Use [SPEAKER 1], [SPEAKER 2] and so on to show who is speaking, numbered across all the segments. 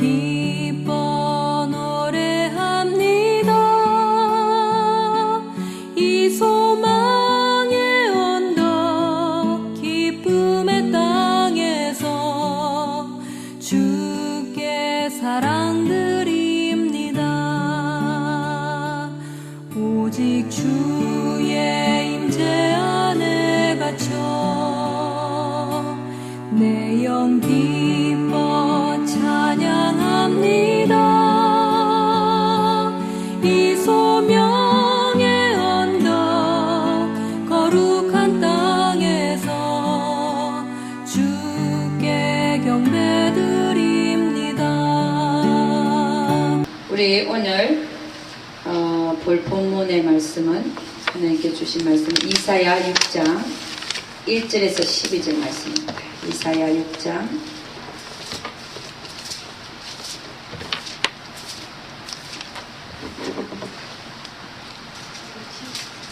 [SPEAKER 1] 기뻐 노래합니다. 이 소망의 언덕 기쁨의 땅에서 주께 사랑드립니다. 오직 주의 임재 안에 갇혀 내 영 기뻐 찬양합니다. 이 소명의 언덕 거룩한 땅에서 주께 경배드립니다.
[SPEAKER 2] 우리 오늘 볼 본문의 말씀은 하나님께 주신 말씀 이사야 6장 1절에서 12절 말씀입니다. 이사야 6장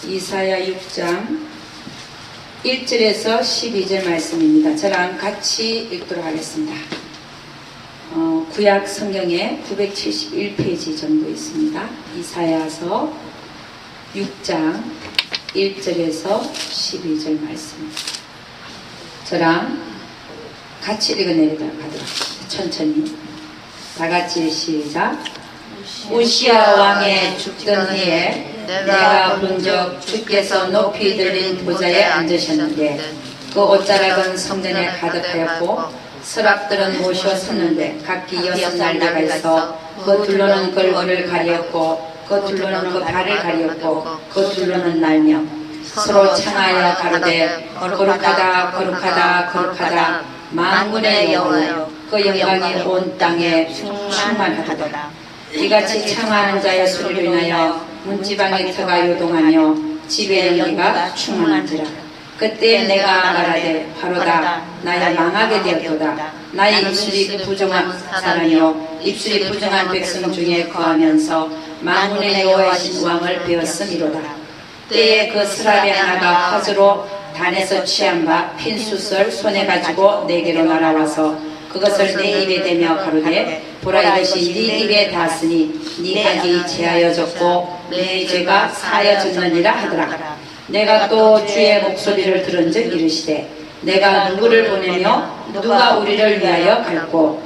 [SPEAKER 2] 이사야 6장 1절에서 12절 말씀입니다. 저랑 같이 읽도록 하겠습니다. 구약 성경에 971페이지 정도 있습니다. 이사야서 6장 1절에서 12절 말씀입니다. 저랑 같이 읽어내리도록 하도록 하겠습니다. 천천히 다같이 시작. 우시야 왕의 죽던 해에 내가 본적 주께서 높이 들린 보좌에 앉으셨는데 그 옷자락은 성전에 가득하였고 서랍들은 모셔 섰는데 각기 6날개가 있어 그 둘로는 걸거를 가리었고 그 둘로는 그 발을 가리었고 그 둘로는 날며 서로 청하여 가로되 거룩하다 거룩하다 거룩하다 만군의 여호와여 그 영광이 온 땅에 충만하도다. 이같이 청하는 자의 소리로 인하여 문지방의 터가 요동하며 집의 연기가 충만한지라. 그때 내가 말하되 바로다 나의 망하게 되었도다. 나의 입술이 부정한 사람이요 입술이 부정한 백성 중에 거하면서 만군의 여호와이신 왕을 배웠음이로다. 때에 그 스라비 하나가 화즈로 단에서 취한 바 핀숯을 손에 가지고 내게로 날아와서 그것을 내 입에 대며 가로되 보라 이것이 네 입에 닿았으니 네 악이 제하여졌고 내 죄가 사하여졌느니라 하더라. 내가 또 주의 목소리를 들은 즉 이르시되 내가 누구를 보내며 누가 우리를 위하여 갈고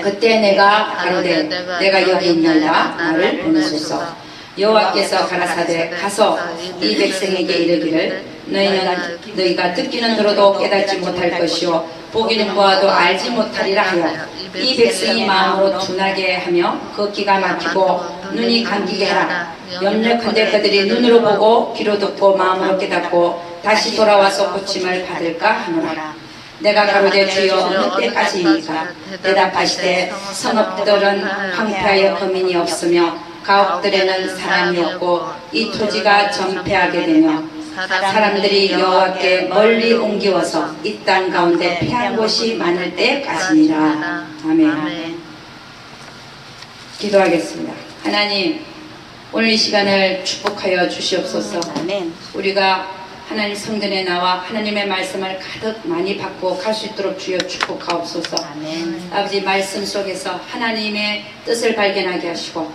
[SPEAKER 2] 그때 내가 가로되 내가 여기 있나이다 나를 보내소서. 여호와께서 가라사대 가서 이 백성에게 이르기를 너희는 너희가 듣기는 들어도 깨닫지 못할 것이요 보기는 보아도 알지 못하리라 하여 이 백성이 마음으로 둔하게 하며 그 귀가 막히고 눈이 감기게 하라. 염려컨대 그들이 눈으로 보고 귀로 듣고 마음으로 깨닫고 다시 돌아와서 고침을 받을까 하노라. 내가 가로되 주여 어느 때까지이니까 대답하시되 성읍들은 황폐하여 거민이 없으며 가옥들에는 사람이 없고 이 토지가 정폐하게 되며 사람들이 여호와께 멀리 옮기워서 이 땅 가운데 피한 곳이 많을 때까지니라. 아멘. 기도하겠습니다. 하나님 오늘 이 시간을 축복하여 주시옵소서.
[SPEAKER 3] 아멘.
[SPEAKER 2] 우리가 하나님 성전에 나와 하나님의 말씀을 가득 많이 받고 갈 수 있도록 주여 축복하옵소서.
[SPEAKER 3] 아멘.
[SPEAKER 2] 아버지 말씀 속에서 하나님의 뜻을 발견하게 하시고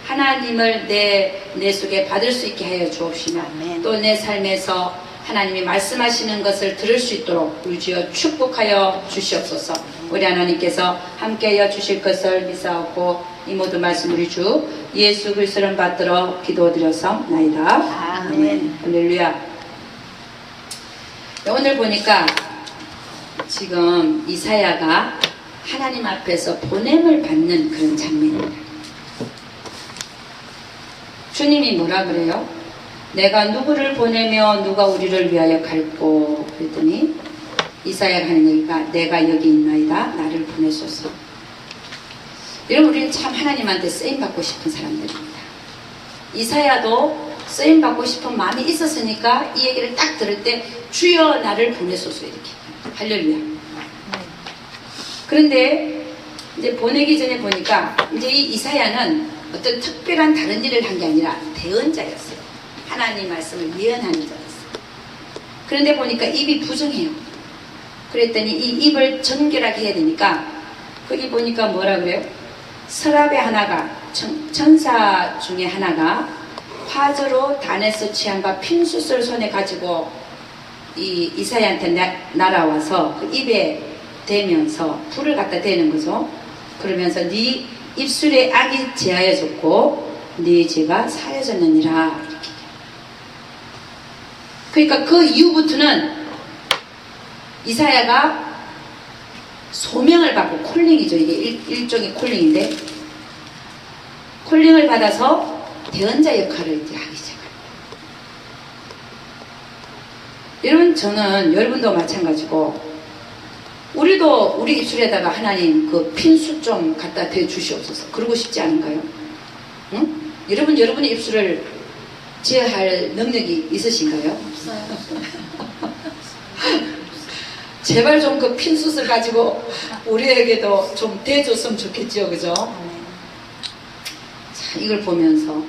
[SPEAKER 2] 하나님을 내 속에 받을 수 있게 하여 주옵시며 또 내 삶에서 하나님이 말씀하시는 것을 들을 수 있도록 우리 주여 축복하여 주시옵소서. 우리 하나님께서 함께하여 주실 것을 믿사옵고 이 모든 말씀 우리 주 예수 그리스도를 받들어 기도드렸사옵나이다. 아멘. 할렐루야. 오늘 보니까 지금 이사야가 하나님 앞에서 보냄을 받는 그런 장면입니다. 주님이 뭐라 그래요? 내가 누구를 보내며 누가 우리를 위하여 갈고 그랬더니 이사야가 하는 얘기가 내가 여기 있나이다 나를 보내소서. 여러분 우리는 참 하나님한테 쓰임받고 싶은 사람들입니다. 이사야도 쓰임받고 싶은 마음이 있었으니까 이 얘기를 딱 들을 때 주여 나를 보내소서 이렇게 할렐루야. 그런데 이제 보내기 전에 보니까 이제 이 이사야는 어떤 특별한 다른 일을 한 게 아니라 대언자였어요. 하나님 말씀을 예언하는 자였어요. 그런데 보니까 입이 부정해요. 그랬더니 이 입을 정결하게 해야 되니까 거기 보니까 뭐라 그래요? 서랍의 하나가 천사 중에 하나가 화저로 단에서 취한과 핀숯을 손에 가지고 이 이사야한테 날아와서 그 입에 대면서 불을 갖다 대는 거죠. 그러면서 네 입술에 악이 제하여졌고 네 죄가 사여졌느니라 이렇게. 그러니까 그 이후부터는 이사야가 소명을 받고 콜링이죠. 이게 일종의 콜링인데 콜링을 받아서 대언자 역할을 이제 하기 시작합니다. 여러분 저는 여러분도 마찬가지고 우리도 우리 입술에다가 하나님 그 핀수 좀 갖다 대 주시옵소서 그러고 싶지 않은가요? 응? 여러분 여러분의 입술을 제어할 능력이 있으신가요?
[SPEAKER 1] 없어요.
[SPEAKER 2] 제발 좀 그 핀수를 가지고 우리에게도 좀 대줬으면 좋겠지요, 그죠? 자, 이걸 보면서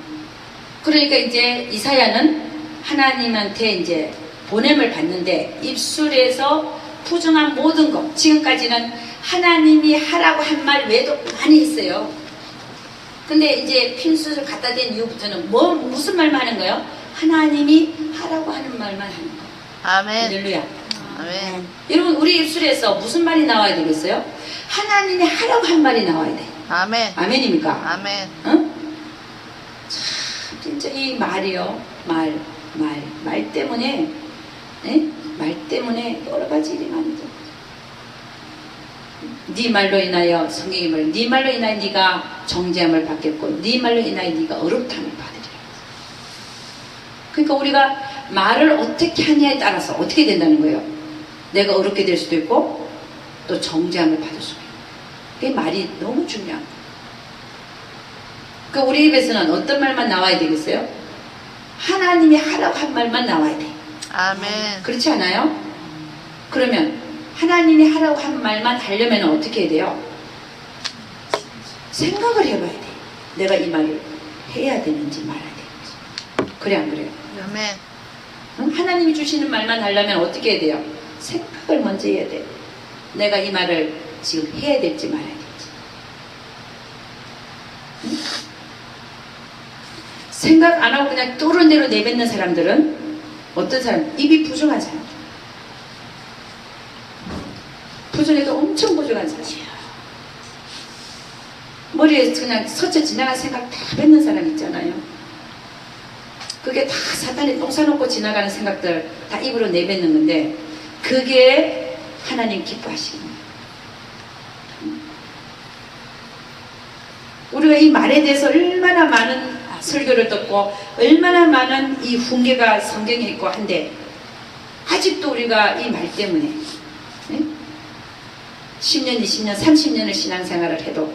[SPEAKER 2] 그러니까 이제 이사야는 하나님한테 이제 보냄을 받는데 입술에서 부정한 모든 것 지금까지는 하나님이 하라고 한 말 외에도 많이 했어요. 근데 이제 핀수를 갖다 댄 이후부터는 무슨 말만 하는 거예요? 하나님이 하라고 하는 말만 하는 거예요.
[SPEAKER 3] 아멘.
[SPEAKER 2] 할렐루야.
[SPEAKER 3] 아멘.
[SPEAKER 2] 여러분 우리 입술에서 무슨 말이 나와야 되겠어요? 하나님이 하라고 한 말이 나와야 돼.
[SPEAKER 3] 아멘.
[SPEAKER 2] 아멘입니까?
[SPEAKER 3] 아멘.
[SPEAKER 2] 응? 참 진짜 이 말이요. 말 때문에 말 때문에 여러 가지 일이 많이 돼. 네 말로 인하여 성경이 말해 네 말로 인하여 네가 정죄함을 받겠고 네 말로 인하여 네가 어렵다함을 받으리라. 그러니까 우리가 말을 어떻게 하냐에 따라서 어떻게 된다는 거예요. 내가 어렵게 될 수도 있고 또 정죄함을 받을 수도 있고. 그게 말이 너무 중요한 거예요. 그러니까 우리 입에서는 어떤 말만 나와야 되겠어요? 하나님이 하라고 한 말만 나와야 돼.
[SPEAKER 3] 아멘.
[SPEAKER 2] 그렇지 않아요? 그러면 하나님이 하라고 한 말만 하려면 어떻게 해야 돼요? 생각을 해봐야 돼. 내가 이 말을 해야 되는지 말아야 되는지. 그래 안 그래요?
[SPEAKER 3] 아멘.
[SPEAKER 2] 응? 하나님이 주시는 말만 하려면 어떻게 해야 돼요? 생각을 먼저 해야 돼. 내가 이 말을 지금 해야 될지 말아야 될지. 응? 생각 안 하고 그냥 떠오른 대로 내뱉는 사람들은 어떤 사람? 입이 부정한 사람. 부정해도 엄청 부정한 사람. 머리에 그냥 스쳐 지나간 생각 다 뱉는 사람 있잖아요. 그게 다 사탄이 똥 싸놓고 지나가는 생각들 다 입으로 내뱉는 건데 그게 하나님 기뻐하시는 거예요. 우리가 이 말에 대해서 얼마나 많은 설교를 듣고 얼마나 많은 이 훈계가 성경에 있고 한데 아직도 우리가 이 말 때문에 10년, 20년, 30년을 신앙생활을 해도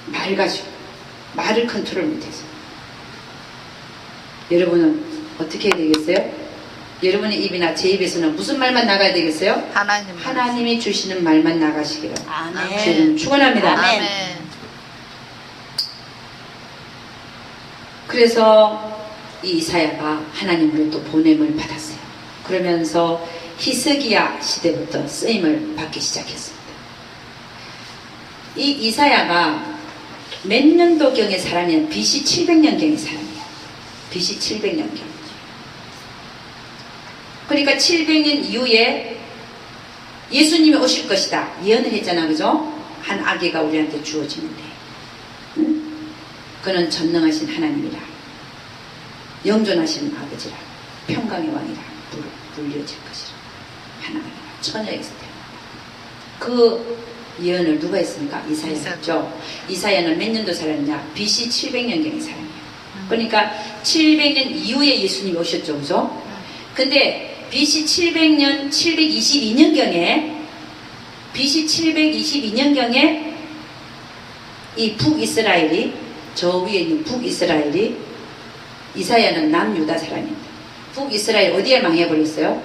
[SPEAKER 2] 말 가지고 말을 컨트롤 못해서 여러분은 어떻게 해야 되겠어요? 여러분의 입이나 제 입에서는 무슨 말만 나가야 되겠어요?
[SPEAKER 3] 하나님.
[SPEAKER 2] 하나님이 주시는 말만 나가시기를
[SPEAKER 1] 아멘.
[SPEAKER 2] 주님 축원합니다.
[SPEAKER 3] 아멘.
[SPEAKER 2] 그래서 이 이사야가 하나님으로 또 보냄을 받았어요. 그러면서 히스기야 시대부터 쓰임을 받기 시작했습니다. 이 이사야가 몇 년도경의 사람이냐? BC 700년경의 사람이에요. BC 700년경. 그러니까 700년 이후에 예수님이 오실 것이다. 예언을 했잖아, 그죠? 한 아기가 우리한테 주어지는데. 응? 그는 전능하신 하나님이라. 영존하신 아버지라. 평강의 왕이라. 불려질 것이라. 하나님이라. 처녀에서 태어난다. 그 예언을 누가 했습니까? 이사야였죠. 이사야는 몇 년도 살았냐? BC 700년경의 사람이에요. 그러니까 700년 이후에 예수님이 오셨죠, 그죠? 근데 BC 700년, 722년경에 BC 722년경에 이 북이스라엘이 저 위에 있는 북이스라엘이 이사야는 남유다 사람입니다. 북이스라엘 어디에 망해버렸어요?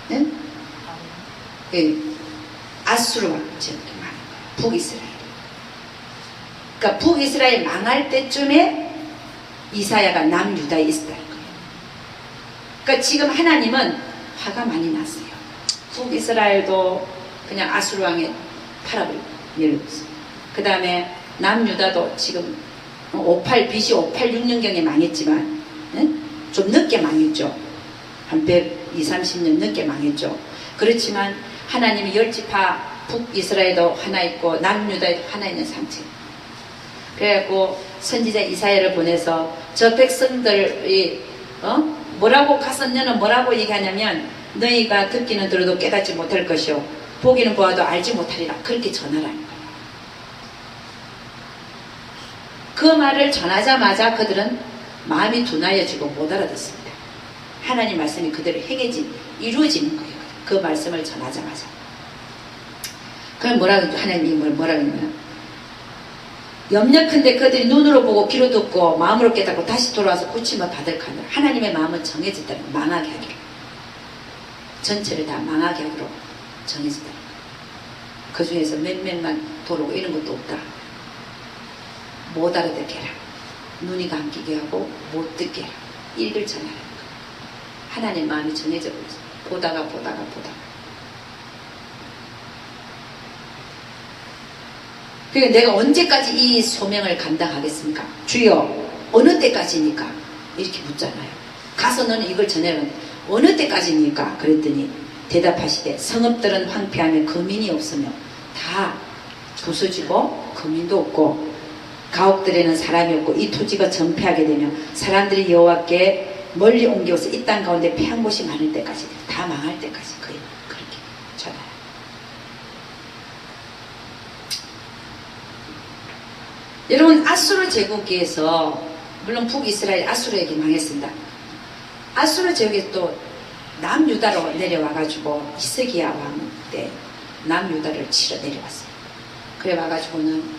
[SPEAKER 2] 네? 네. 아수르 왕제 북이스라엘. 그러니까 북이스라엘 망할 때쯤에 이사야가 남유다에 있었다는 거예요. 그러니까 지금 하나님은 화가 많이 났어요. 북이스라엘도 그냥 아수르 왕에 팔아버리고 있어요. 그 다음에 남유다도 지금 BC 586년경에 망했지만 좀 늦게 망했죠. 한 120, 30년 늦게 망했죠. 그렇지만 하나님이 10지파 북이스라엘도 하나 있고 남유다에도 하나 있는 상태. 그래갖고 선지자 이사야를 보내서 저 백성들이 뭐라고 가서 너는 뭐라고 얘기하냐면 너희가 듣기는 들어도 깨닫지 못할 것이요 보기는 보아도 알지 못하리라. 그렇게 전하라는 거예요. 그 말을 전하자마자 그들은 마음이 둔하여지고 못 알아듣습니다. 하나님 말씀이 그대로 이루어지는 거예요. 그 말씀을 전하자마자. 그럼 하나님이 뭐라고 했냐면 염려컨대 그들이 눈으로 보고 귀로 듣고 마음으로 깨닫고 다시 돌아와서 고침을 받을 카느라. 하나님의 마음은 정해졌다는 거예요. 망하게 하기로. 전체를 다 망하게 하기로 정해졌다는 거예요. 그 중에서 몇몇만 돌아오고 이런 것도 없다. 못 알아듣게 해라. 눈이 감기게 하고 못 듣게 해라. 이걸 전하라는 거예요. 하나님의 마음이 정해져 버렸어요. 보다가 그러니까 내가 언제까지 이 소명을 감당하겠습니까? 주여 어느 때까지니까? 이렇게 묻잖아요. 가서 너는 이걸 전해라. 어느 때까지니까? 그랬더니 대답하시되 성읍들은 황폐하며 거민이 없으며 다 부서지고 거민도 없고 가옥들에는 사람이 없고 이 토지가 전폐하게 되며 사람들이 여호와께 멀리 옮겨서 이 땅 가운데 패한 곳이 많을 때까지 다 망할 때까지 그렇게 전해요. 여러분 아수르 제국에서 물론 북이스라엘 아수르에게 망했습니다. 아수르 제국에 또 남유다로 내려와가지고 히스기야 왕 때 남유다를 치러 내려왔어요. 그래 와가지고는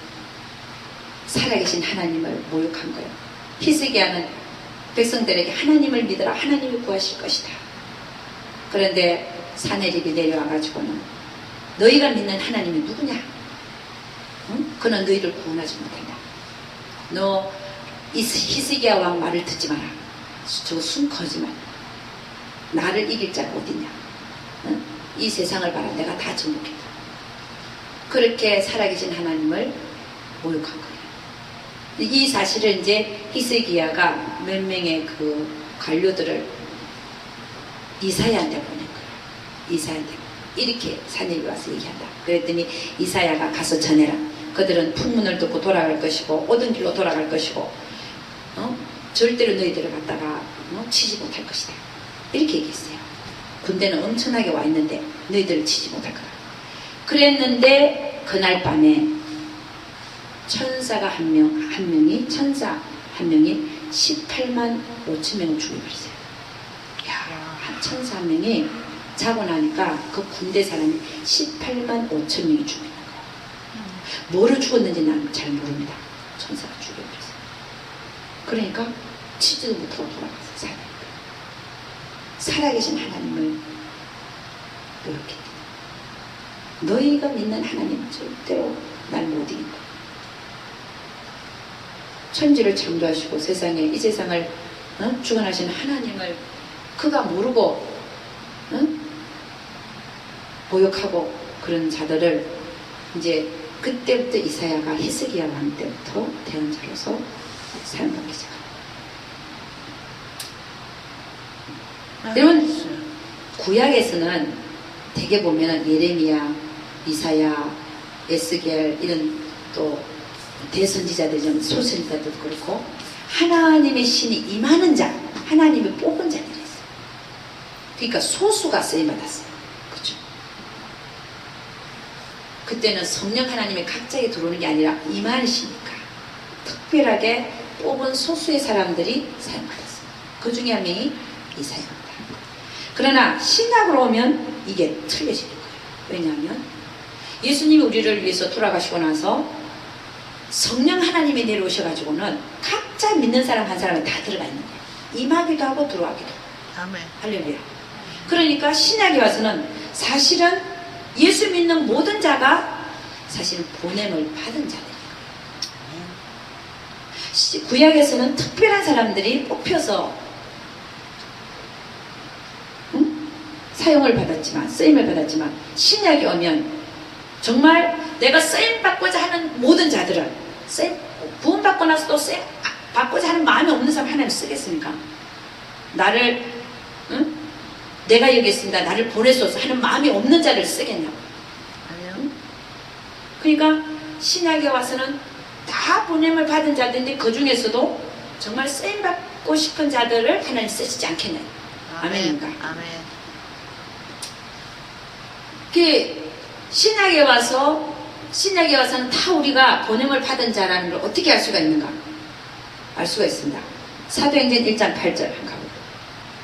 [SPEAKER 2] 살아계신 하나님을 모욕한 거예요. 히스기야는 백성들에게 하나님을 믿어라. 하나님이 구하실 것이다. 그런데 사내립이 내려와가지고는 너희가 믿는 하나님이 누구냐? 응? 그는 너희를 구원하지 못한다. 너 히스기야 왕 말을 듣지 마라. 저 순거지만 나를 이길 자가 어딨냐? 응? 이 세상을 봐라. 내가 다 정복했다. 그렇게 살아계신 하나님을 모욕한 거예요. 이 사실을 이제 히스기야가 몇 명의 그 관료들을 이사야한테 보낸 거예요. 이사야한테 이렇게 사내립이 와서 얘기한다. 그랬더니 이사야가 가서 전해라. 그들은 풍문을 듣고 돌아갈 것이고 오던 길로 돌아갈 것이고 절대로 너희들을 갖다가 치지 못할 것이다. 이렇게 얘기했어요. 군대는 엄청나게 와 있는데 너희들을 치지 못할 거다. 그랬는데 그날 밤에 천사 한 명이 18만 5천 명을 죽여버렸어요. 야, 천사 한 명이 자고 나니까 그 군대 사람이 18만 5천 명이 죽는 거예요. 뭐로 죽었는지 난 잘 모릅니다. 천사가 죽여버렸어요. 그러니까 치지도 못하고 돌아가서 살아요. 살아계신 하나님을 이렇게 너희가 믿는 하나님은 절대로 날 못 이긴 거야. 천지를 창조하시고 세상에 이 세상을 주관하시는 하나님을 그가 모르고 모욕하고 그런 자들을 이제 그때부터 이사야가 히스기야 왕 때부터 대언자로서 사용하기 시작합니다. 여러분 구약에서는 대개 보면 예레미야, 이사야, 에스겔 이런 또 대선지자들, 소선지자들도 그렇고 하나님의 신이 임하는 자, 하나님의 뽑은 자들이 있어요. 그러니까 소수가 쓰임받았어요. 그렇죠? 그때는 성령 하나님의 각자에 들어오는 게 아니라 임하시니까 특별하게 뽑은 소수의 사람들이 사용받았어요. 그 중에 한 명이 이사야입니다. 그러나 신약으로 오면 이게 틀려지는 거예요. 왜냐하면 예수님이 우리를 위해서 돌아가시고 나서 성령 하나님이 내려오셔가지고는 각자 믿는 사람 한 사람에 다 들어가 있는 거예요. 임하기도 하고 들어가기도 하고.
[SPEAKER 3] 아멘.
[SPEAKER 2] 할렐루야. 그러니까 신약에 와서는 사실은 예수 믿는 모든 자가 사실은 보냄을 받은 자들이에요. 구약에서는 특별한 사람들이 뽑혀서 사용을 받았지만, 쓰임을 받았지만, 신약에 오면 정말 내가 쓰임 받고자 하는 모든 자들은, 부음 받고 나서도 쓰임 받고자 하는 마음이 없는 사람 하나님 쓰겠습니까? 나를, 응? 내가 여기 있습니다. 나를 보내소서 하는 마음이 없는 자를 쓰겠냐고.
[SPEAKER 3] 아니요.
[SPEAKER 2] 그러니까 신약에 와서는 다 보냄을 받은 자들인데 그 중에서도 정말 쓰임 받고 싶은 자들을 하나님 쓰시지 않겠나요? 아멘입니까?
[SPEAKER 3] 아멘.
[SPEAKER 2] 그 신약에 와서는 다 우리가 보냄을 받은 자라는 걸 어떻게 알 수가 있는가? 알 수가 있습니다. 사도행전 1장 8절 한번 가볼게요.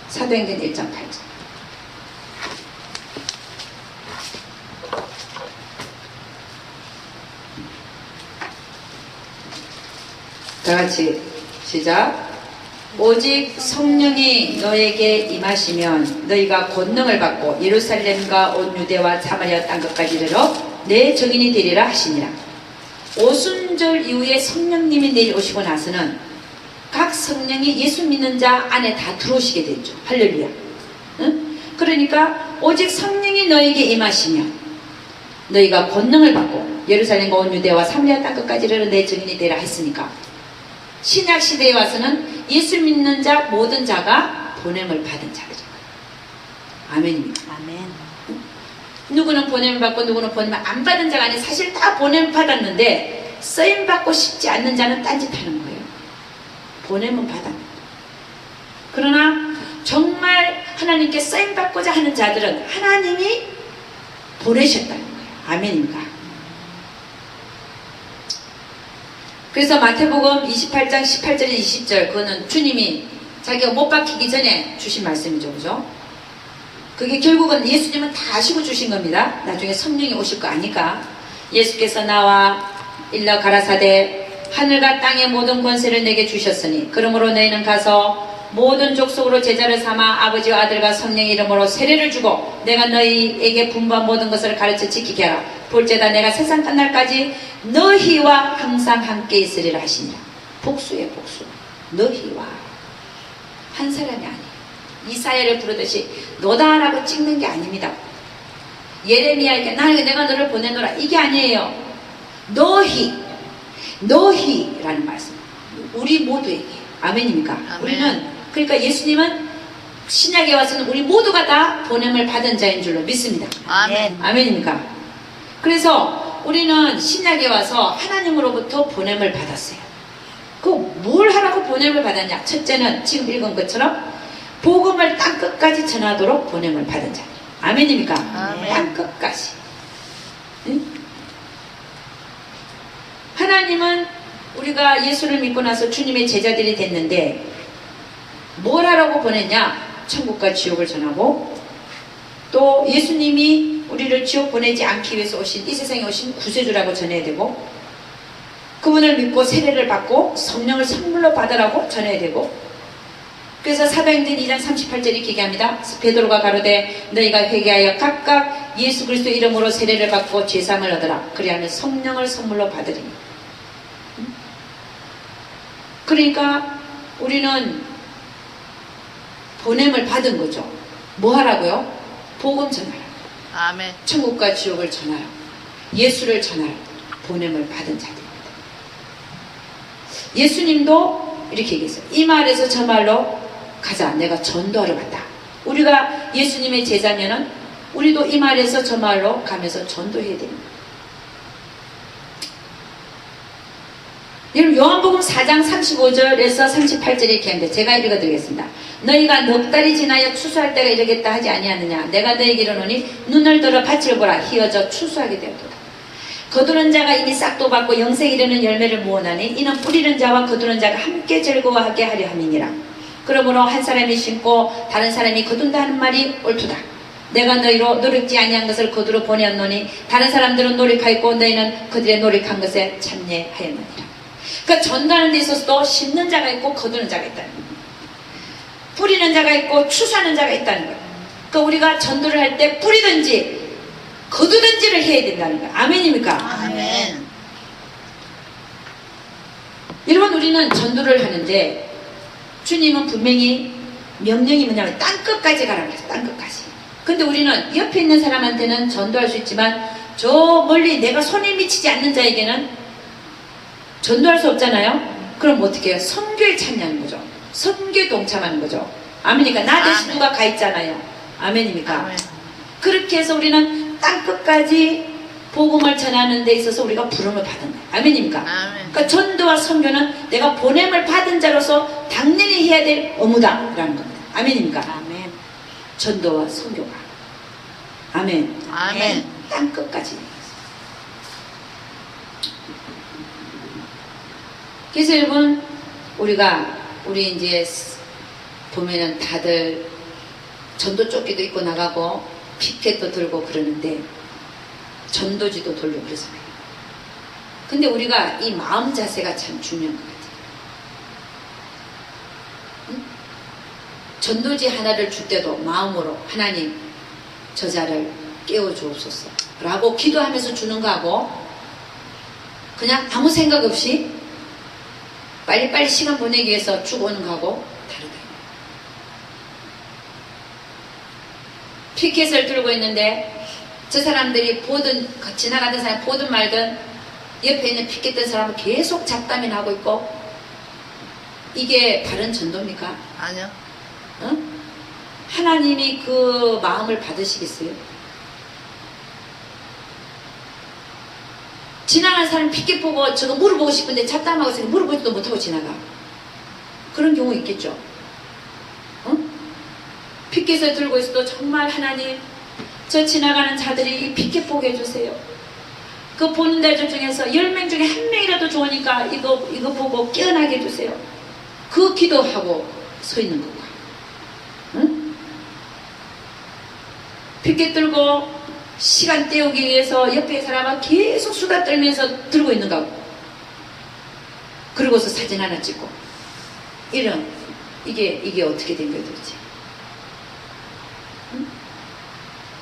[SPEAKER 2] 사도행전 1장 8절. 다 같이 시작. 오직 성령이 너에게 임하시면 너희가 권능을 받고 예루살렘과 온 유대와 사마리아 땅끝까지 이르러 내 증인이 되리라 하시니라. 오순절 이후에 성령님이 내려오시고 나서는 각 성령이 예수 믿는 자 안에 다 들어오시게 됐죠. 할렐루야. 응? 그러니까 오직 성령이 너에게 임하시면 너희가 권능을 받고 예루살렘과 온 유대와 사마리아 땅끝까지 이르러 내 증인이 되리라 했으니까 신약 시대에 와서는 예수 믿는 자 모든 자가 보냄을 받은 자들이에요. 아멘입니다.
[SPEAKER 1] 아멘.
[SPEAKER 2] 누구는 보냄을 받고 누구는 보냄을 안 받은 자가 아니라 사실 다 보냄을 받았는데 쓰임 받고 싶지 않는 자는 딴짓하는 거예요. 보냄은 받았는데. 그러나 정말 하나님께 쓰임 받고자 하는 자들은 하나님이 보내셨다는 거예요. 아멘입니다. 그래서 마태복음 28장 18절에 20절 그거는 주님이 자기가 못 박히기 전에 주신 말씀이죠. 그죠? 그게 결국은 예수님은 다 하시고 주신 겁니다. 나중에 성령이 오실 거 아니까. 예수께서 나와 일러 가라사대 하늘과 땅의 모든 권세를 내게 주셨으니 그러므로 너희는 가서 모든 족속으로 제자를 삼아 아버지와 아들과 성령의 이름으로 세례를 주고 내가 너희에게 분부한 모든 것을 가르쳐 지키게 하라. 볼지어다 내가 세상 끝날까지 너희와 항상 함께 있으리라 하시니라. 복수의 복수. 너희와 한 사람이 아니에요. 이사야를 부르듯이 너다라고 찍는 게 아닙니다. 예레미야에게 내가 너를 보내노라 이게 아니에요. 너희라는 말씀. 우리 모두에게. 아멘입니까?
[SPEAKER 3] 아멘.
[SPEAKER 2] 우리는 그러니까 예수님은 신약에 와서는 우리 모두가 다 보냄을 받은 자인 줄로 믿습니다.
[SPEAKER 3] 아멘.
[SPEAKER 2] 아멘입니까? 그래서 우리는 신약에 와서 하나님으로부터 보냄을 받았어요. 그 뭘 하라고 보냄을 받았냐? 첫째는 지금 읽은 것처럼 복음을 땅끝까지 전하도록 보냄을 받은 자. 아멘입니까?
[SPEAKER 3] 아멘.
[SPEAKER 2] 땅끝까지. 응? 하나님은 우리가 예수를 믿고 나서 주님의 제자들이 됐는데 뭘 하라고 보냈냐? 천국과 지옥을 전하고 또 예수님이 우리를 지옥 보내지 않기 위해서 오신 이 세상에 오신 구세주라고 전해야 되고 그분을 믿고 세례를 받고 성령을 선물로 받으라고 전해야 되고 그래서 사도행전 2장 38절이 이렇게 얘기합니다. 베드로가 가로되 너희가 회개하여 각각 예수 그리스도 이름으로 세례를 받고 죄사함을 얻으라. 그리하면 성령을 선물로 받으리니. 그러니까 우리는 보냄을 받은 거죠. 뭐 하라고요? 복음 전하라.
[SPEAKER 3] 아멘.
[SPEAKER 2] 천국과 지옥을 전하라. 예수를 전하라. 보냄을 받은 자들입니다. 예수님도 이렇게 얘기했어요. 이 말에서 저 말로 가자. 내가 전도하러 갔다. 우리가 예수님의 제자면은 우리도 이 말에서 저 말로 가면서 전도해야 됩니다. 여러분 요한복음 4장 35절에서 38절에 이렇게 하는데 제가 읽어드리겠습니다. 너희가 넉 달이 지나여 추수할 때가 이르겠다 하지 아니하느냐. 내가 너희에게 이르노니 눈을 들어 밭을 보라. 희어져 추수하게 되었도다. 거두는 자가 이미 싹도 받고 영생 이르는 열매를 모으나니 이는 뿌리는 자와 거두는 자가 함께 즐거워하게 하려 함이니라. 그러므로 한 사람이 심고 다른 사람이 거둔다 하는 말이 옳도다. 내가 너희로 노력지 아니한 것을 거두러 보내었노니 다른 사람들은 노력하였고 너희는 그들의 노력한 것에 참여하였느니라. 그러니까 전가하는 데 있어서도 심는 자가 있고 거두는 자가 있다는 거예요. 뿌리는 자가 있고 추수하는 자가 있다는 거예요. 그러니까 우리가 전도를 할 때 뿌리든지 거두든지를 해야 된다는 거예요. 아멘입니까?
[SPEAKER 3] 아멘.
[SPEAKER 2] 여러분 우리는 전도를 하는데 주님은 분명히 명령이 뭐냐면 땅끝까지 가라고 했어요. 땅끝까지. 근데 우리는 옆에 있는 사람한테는 전도할 수 있지만 저 멀리 내가 손에 미치지 않는 자에게는 전도할 수 없잖아요. 그럼 어떻게 해요? 선교에 참여하는 거죠. 선교에 동참하는 거죠. 아멘이니까 나 대신
[SPEAKER 3] 아멘.
[SPEAKER 2] 누가 가 있잖아요. 아멘입니까?
[SPEAKER 3] 아멘.
[SPEAKER 2] 그렇게 해서 우리는 땅끝까지 복음을 전하는 데 있어서 우리가 부름을 받은 거예요. 아멘입니까?
[SPEAKER 3] 아멘.
[SPEAKER 2] 그러니까 전도와 선교는 내가 보냄을 받은 자로서 당연히 해야 될 의무다라는 겁니다. 아멘입니까?
[SPEAKER 1] 아멘.
[SPEAKER 2] 전도와 선교가. 아멘.
[SPEAKER 3] 아멘.
[SPEAKER 2] 땅끝까지. 그래서 여러분, 우리 이제 보면은 다들 전도 조끼도 입고 나가고 피켓도 들고 그러는데 전도지도 돌려 그러잖아요. 근데 우리가 이 마음 자세가 참 중요한 것 같아요. 응? 전도지 하나를 줄 때도 마음으로 하나님 저자를 깨워주옵소서 라고 기도하면서 주는 거하고 그냥 아무 생각 없이 빨리빨리 시간 보내기 위해서 쭉 오는 거하고 다르다. 피켓을 들고 있는데 저 사람들이 보든 지나가는 사람 보든 말든 옆에 있는 피켓 든 사람은 계속 잡담이나 하고 있고 이게 바른 전도입니까?
[SPEAKER 3] 아니요.
[SPEAKER 2] 어? 하나님이 그 마음을 받으시겠어요? 지나가는 사람 피켓 보고 저거 물어보고 싶은데 잡담하고 있으니까 물어보지도 못하고 지나가. 그런 경우 있겠죠. 어? 피켓을 들고 있어도 정말 하나님 저 지나가는 자들이 이 피켓 보게 해주세요. 그 보는 자들 중에서 10명 중에 1명이라도 좋으니까 이거 보고 깨어나게 해주세요. 그 기도하고 서 있는 거고. 응? 피켓 들고 시간 때우기 위해서 옆에 사람은 계속 수다 떨면서 들고 있는 거고. 그러고서 사진 하나 찍고. 이게 어떻게 된 거예요 도대체? 응?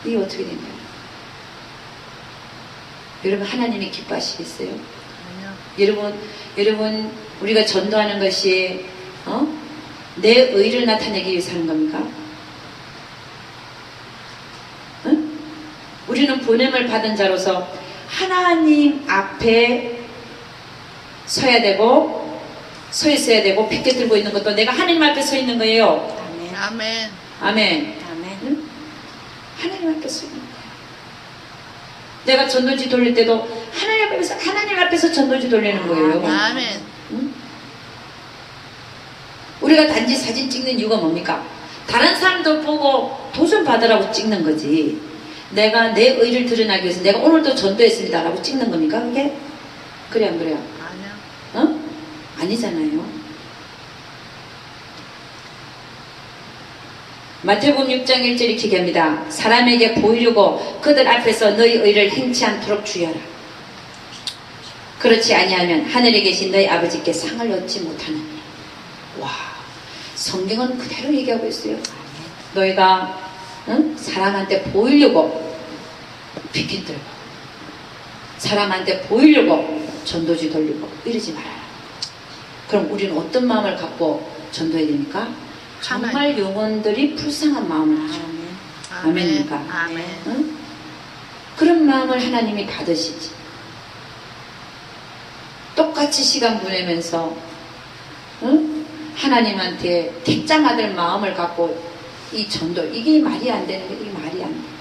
[SPEAKER 2] 이게 어떻게 된 거예요? 여러분 하나님이 기뻐하시겠어요?
[SPEAKER 3] 아니요.
[SPEAKER 2] 여러분 우리가 전도하는 것이 내 의를 나타내기 위해서 하는 겁니까? 응? 우리는 보냄을 받은 자로서 하나님 앞에 서야 되고 서 있어야 되고 피켓 들고 있는 것도 내가 하나님 앞에 서 있는 거예요.
[SPEAKER 1] 아멘.
[SPEAKER 3] 아멘.
[SPEAKER 2] 아멘.
[SPEAKER 1] 아멘.
[SPEAKER 2] 응? 하나님 앞에 서 있는 거예요. 내가 전도지 돌릴 때도 하나님 앞에서 전도지 돌리는 거예요.
[SPEAKER 3] 아멘.
[SPEAKER 2] 응? 우리가 단지 사진 찍는 이유가 뭡니까? 다른 사람도 보고 도전 받으라고 찍는 거지. 내가 내 의를 드러나기 위해서 내가 오늘도 전도했습니다 라고 찍는 겁니까 그게? 그래 안 그래요?
[SPEAKER 3] 아니요.
[SPEAKER 2] 어? 아니잖아요. 마태복음 6장 1절 이렇게 얘기합니다. 사람에게 보이려고 그들 앞에서 너희 의를 행치 않도록 주의하라. 그렇지 아니하면 하늘에 계신 너희 아버지께 상을 얻지 못하느니라. 와, 성경은 그대로 얘기하고 있어요. 너희가 사람한테 보이려고 피켓 들고 사람한테 보이려고 전도지 돌리고 이러지 말아라. 그럼 우리는 어떤 마음을 갖고 전도해야 됩니까? 정말 영혼들이 불쌍한 마음을 하죠. 아멘입니까?
[SPEAKER 3] 아멘.
[SPEAKER 2] 응? 그런 마음을 하나님이 받으시지. 똑같이 시간 보내면서 응? 하나님한테 택장아들 마음을 갖고 이 전도 이게 말이 안 되는 게 이게 말이 안 돼.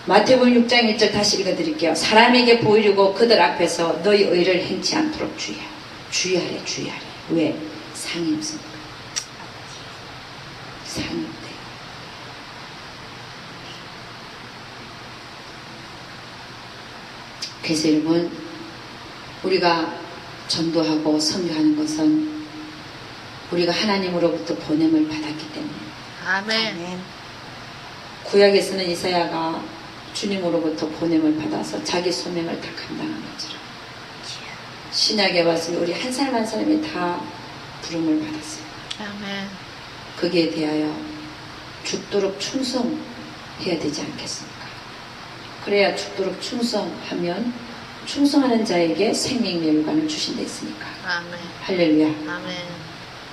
[SPEAKER 2] 마태복음 6장 1절 다시 읽어드릴게요. 사람에게 보이려고 그들 앞에서 너희 의를 행치 않도록 주의하라. 주의하래. 왜? 상이 없으니까. 상이 없대. 그래서 여러분 우리가 전도하고 선교하는 것은 우리가 하나님으로부터 보냄을 받았기 때문에.
[SPEAKER 3] 아멘.
[SPEAKER 1] 아멘.
[SPEAKER 2] 구약에서는 이사야가 주님으로부터 보냄을 받아서 자기 소명을 다 감당한 것처럼 신약에 왔으면 우리 한 사람 한 사람이 다 부름을 받았어요.
[SPEAKER 3] 아멘.
[SPEAKER 2] 거기에 대하여 죽도록 충성해야 되지 않겠습니까? 그래야 죽도록 충성하면 충성하는 자에게 생명멸관을 주신 데 있으니까.
[SPEAKER 3] 아멘.
[SPEAKER 2] 할렐루야.
[SPEAKER 3] 아멘.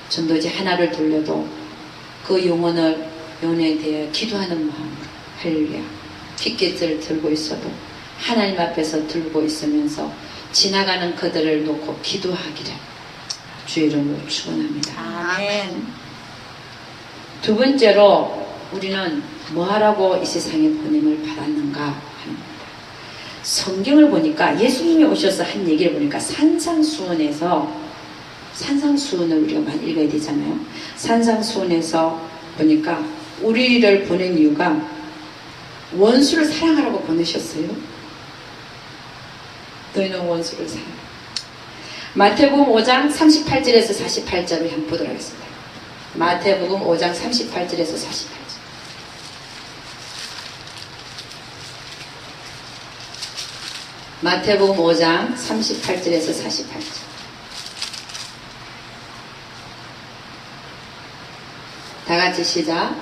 [SPEAKER 2] 전도지 하나를 돌려도 그 영혼에 대해 기도하는 마음으로 할렐루야 핏깃을 들고 있어도 하나님 앞에서 들고 있으면서 지나가는 그들을 놓고 기도하기를 주의 이름으로 축원합니다.
[SPEAKER 1] 아멘.
[SPEAKER 2] 두 번째로 우리는 뭐하라고 이 세상에 보냄을 받았는가 하는 겁니다. 성경을 보니까 예수님이 오셔서 한 얘기를 보니까 산상수훈을 우리가 많이 읽어야 되잖아요. 산상수훈에서 보니까 우리를 보낸 이유가 원수를 사랑하라고 보내셨어요. 너희는 원수를 사랑해. 마태복음 5장 38절에서 48절을 한번 보도록 하겠습니다. 마태복음 5장 38절에서 48절. 마태복음 5장 38절에서 48절. 다 같이 시작.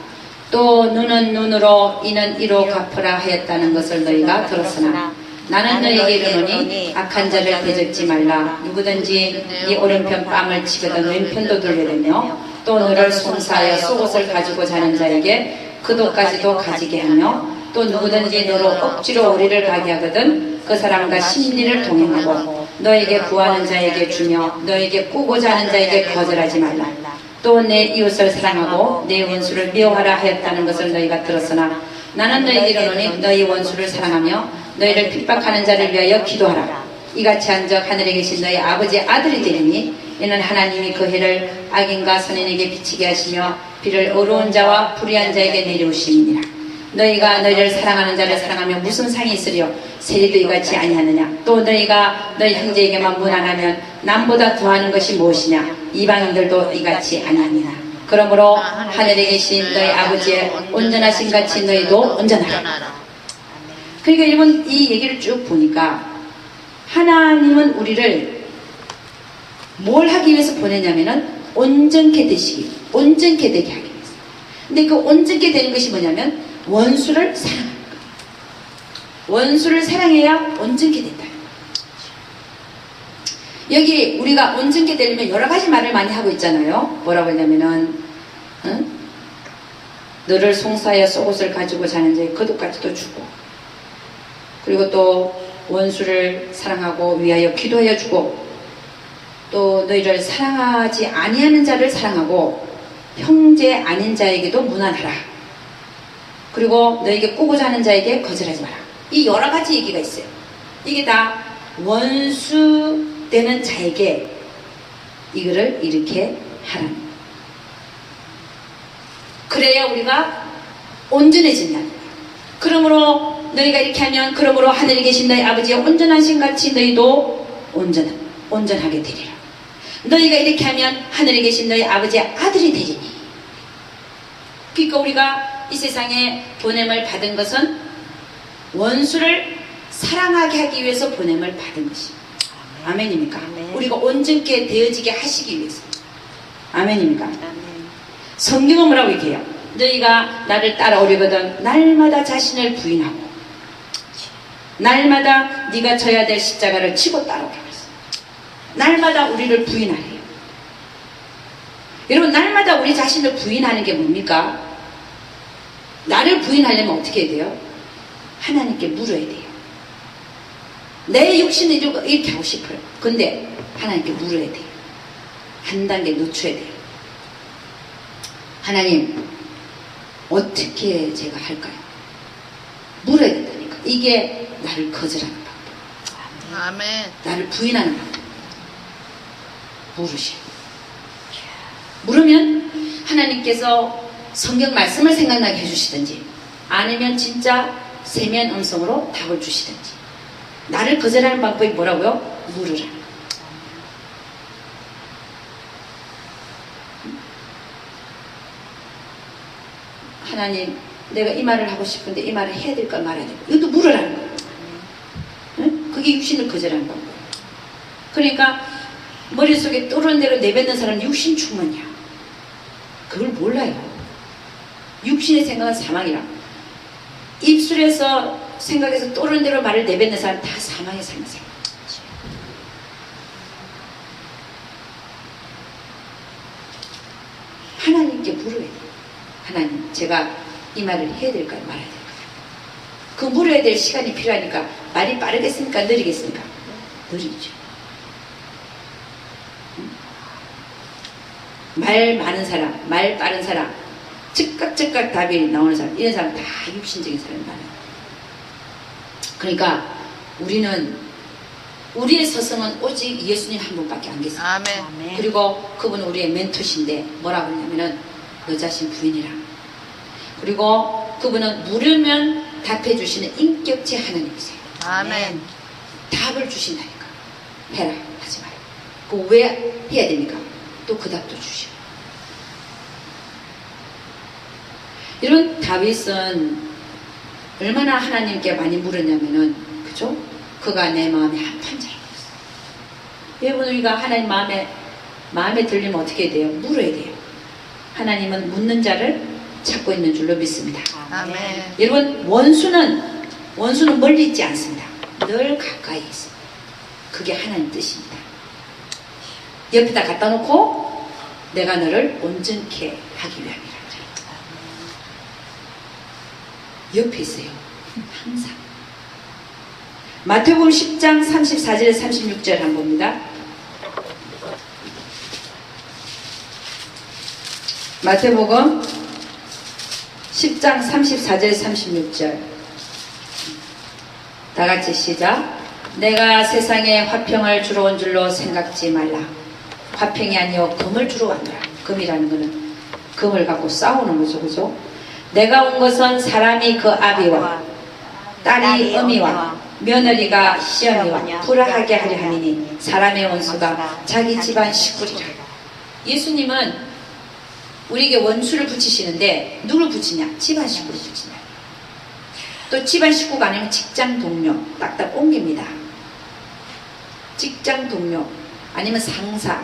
[SPEAKER 2] 또 눈은 눈으로 이는 이로 갚으라 하였다는 것을 너희가 들었으나 나는 너희에게 이르노니 악한 자를 대적지 말라. 누구든지 네 오른편 뺨을 치거든 왼편도 돌려대며 또 너를 송사하여 속옷을 가지고 자는 자에게 그 돈까지도 가지게 하며 또 누구든지 너로 억지로 오리를 가게 하거든 그 사람과 심리를 동행하고 너에게 구하는 자에게 주며 너에게 꾸고자 하는 자에게 거절하지 말라. 또 내 이웃을 사랑하고 내 원수를 미워하라 하였다는 것을 너희가 들었으나 나는 너희에게 이르노니 너희 원수를 사랑하며 너희를 핍박하는 자를 위하여 기도하라. 이같이 한적 하늘에 계신 너희 아버지의 아들이 되리니 이는 하나님이 그 해를 악인과 선인에게 비치게 하시며 비를 어려운 자와 불의한 자에게 내려오심이니라. 너희가 너희를 사랑하는 자를 사랑하며 무슨 상이 있으리요? 세리도 이같이 아니하느냐? 또 너희가 너희 형제에게만 무난하면 남보다 더하는 것이 무엇이냐? 이방인들도 이같이 아니하니라. 그러므로 하늘에 계신 너희 아버지의 온전하신 같이 너희도 온전하라. 그러니까 여러분 이 얘기를 쭉 보니까 하나님은 우리를 뭘 하기 위해서 보내냐면은 온전케 되게 하기 위해서. 근데 그 온전케 되는 것이 뭐냐면 원수를 사랑하는 거예요. 원수를 사랑해야 온전케 된다. 여기 우리가 온전케 되려면 여러 가지 말을 많이 하고 있잖아요. 뭐라고 했냐면은 너를 송사하여 속옷을 가지고 자는 자의 거듭까지도 주고 그리고 또 원수를 사랑하고 위하여 기도하여 주고 또 너희를 사랑하지 아니하는 자를 사랑하고 형제 아닌 자에게도 무난하라. 그리고 너에게 꾸고자 하는 자에게 거절하지 마라. 이 여러 가지 얘기가 있어요. 이게 다 원수 되는 자에게 이거를 이렇게 하라는 거예요. 그래야 우리가 온전해진다는 거예요. 그러므로 너희가 이렇게 하면 그러므로 하늘에 계신 너희 아버지의 온전하신 같이 너희도 온전하게 되리라. 너희가 이렇게 하면 하늘에 계신 너희 아버지의 아들이 되리니. 그러니까 우리가 이 세상에 보냄을 받은 것은 원수를 사랑하게 하기 위해서 보냄을 받은 것입니다. 아멘입니까?
[SPEAKER 1] 아멘.
[SPEAKER 2] 우리가 온전케 되어지게 하시기 위해서. 아멘입니까?
[SPEAKER 1] 아멘.
[SPEAKER 2] 성경은 뭐라고 얘기해요? 너희가 나를 따라오려거든 날마다 자신을 부인하고 날마다 네가 져야 될 십자가를 치고 따라오라고 했어요. 날마다 우리를 부인하래요. 여러분 날마다 우리 자신을 부인하는 게 뭡니까? 나를 부인하려면 어떻게 해야 돼요? 하나님께 물어야 돼요. 내 육신을 이렇게 하고 싶어요. 근데 하나님께 물어야 돼요. 한 단계 늦춰야 돼요. 하나님 어떻게 제가 할까요? 물어야 된다니까. 이게 나를 거절하는 방법.
[SPEAKER 3] 아멘.
[SPEAKER 2] 나를 부인하는 방법. 물으시오. 물으면 하나님께서 성경 말씀을 생각나게 해주시든지 아니면 진짜 세면 음성으로 답을 주시든지. 나를 거절하는 방법이 뭐라고요? 물으라. 하나님 내가 이 말을 하고 싶은데 이 말을 해야 될까 말아야 될까? 이것도 물으라는 거예요. 응? 그게 육신을 거절하는 방법. 그러니까 머릿속에 떠오르는 대로 내뱉는 사람은 육신 충만이야. 그걸 몰라요. 육신의 생각은 사망이라. 입술에서 생각해서 떠오르는 대로 말을 내뱉는 사람 다 사망에 사는 사람. 하나님께 물어야 돼요. 하나님, 제가 이 말을 해야 될까요? 말아야 될까요? 그 물어야 될 시간이 필요하니까 말이 빠르겠습니까? 느리겠습니까? 느리죠. 말 많은 사람, 말 빠른 사람, 즉각 답이 나오는 사람, 이런 사람 다 육신적인 사람이 많아요. 그러니까 우리의 서성은 오직 예수님 한 분밖에 안 계십니다.
[SPEAKER 3] 아멘.
[SPEAKER 2] 그리고 그분은 우리의 멘토신데 뭐라고 하냐면은 너 자신 부인이라. 그리고 그분은 물으면 답해 주시는 인격체 하나님이세요.
[SPEAKER 3] 아멘.
[SPEAKER 2] 답을 주신다니까. 해라 하지 마라. 그 왜 해야 됩니까? 또 그 답도 주시고. 이런 다윗은 얼마나 하나님께 많이 물었냐면은, 그죠? 그가 내 마음에 합한 자라고 했어요. 여러분, 우리가 하나님 마음에 들리면 어떻게 돼요? 물어야 돼요. 하나님은 묻는 자를 찾고 있는 줄로 믿습니다.
[SPEAKER 3] 아멘.
[SPEAKER 2] 여러분, 원수는 멀리 있지 않습니다. 늘 가까이 있습니다. 그게 하나님 뜻입니다. 옆에다 갖다 놓고 내가 너를 온전케 하기 위함이라. 옆에 있어요. 항상. 마태복음 10장 34절 36절 한번 봅니다. 마태복음 10장 34절 36절 다같이 시작. 내가 세상에 화평을 주러 온 줄로 생각지 말라. 화평이 아니요 금을 주러 왔노라. 금이라는 것은 금을 갖고 싸우는 거죠. 그죠? 내가 온 것은 사람이 그 아비와 딸이 어미와 며느리가 시어미와 불화하게 하려 함이니 사람의 원수가 자기 집안 식구리라. 예수님은 우리에게 원수를 붙이시는데 누굴 붙이냐? 집안 식구를 붙이냐. 또 집안 식구가 아니면 직장 동료 딱딱 옮깁니다. 직장 동료 아니면 상사